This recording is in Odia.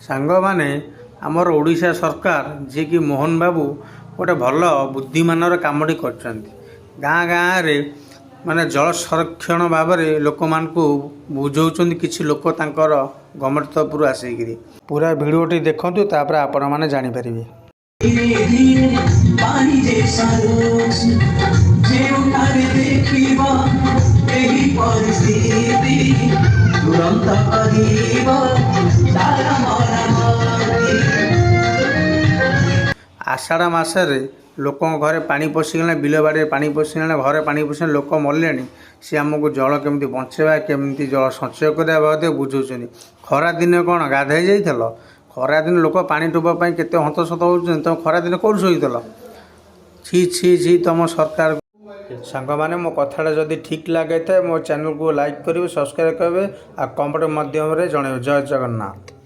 ସାଙ୍ଗମାନେ ଆମର ଓଡ଼ିଶା ସରକାର ଯିଏକି ମୋହନ ବାବୁ ଗୋଟେ ଭଲ ବୁଦ୍ଧିମାନର କାମଟି କରିଛନ୍ତି। ଗାଁ ଗାଁରେ ମାନେ ଜଳ ସଂରକ୍ଷଣ ଭାବରେ ଲୋକମାନଙ୍କୁ ବୁଝାଉଛନ୍ତି। କିଛି ଲୋକ ତାଙ୍କର ଗଭର୍ଣ୍ଣମେଣ୍ଟ ତରଫରୁ ଆସିକିରି ପୁରା ଭିଡ଼ିଓଟି ଦେଖନ୍ତୁ, ତାପରେ ଆପଣମାନେ ଜାଣିପାରିବେ। ଆଷାଢ଼ ମାସରେ ଲୋକଙ୍କ ଘରେ ପାଣି ପଶିଗଲାଣି, ବିଲ ବାଡ଼ିରେ ପାଣି ପଶିଗଲାଣି, ଘରେ ପାଣି ପଶିଗଲାଣି, ଲୋକ ମରିଲେଣି। ସେ ଆମକୁ ଜଳ କେମିତି ବଞ୍ଚାଇବା, କେମିତି ଜଳ ସଞ୍ଚୟ କରିବା ମଧ୍ୟ ବୁଝାଉଛନ୍ତି। ଖରାଦିନେ କ'ଣ ଗାଧୋଇ ଯାଇଥିଲ? ଖରାଦିନେ ଲୋକ ପାଣି ଟୋପା ପାଇଁ କେତେ ହନ୍ତସନ୍ତ ହେଉଛନ୍ତି। ତୁମେ ଖରାଦିନେ କେଉଁଠି ଶୋଇଥିଲ? ଛି ଛି ଛି ତୁମ ସରକାର। ସାଙ୍ଗମାନେ ମୋ କଥାଟା ଯଦି ଠିକ୍ ଲାଗିଥାଏ ମୋ ଚ୍ୟାନେଲକୁ ଲାଇକ୍ କରିବେ, ସବସ୍କ୍ରାଇବ୍ କରିବେ ଆଉ କମେଣ୍ଟ ମାଧ୍ୟମରେ ଜଣାଇବେ। ଜୟ ଜଗନ୍ନାଥ।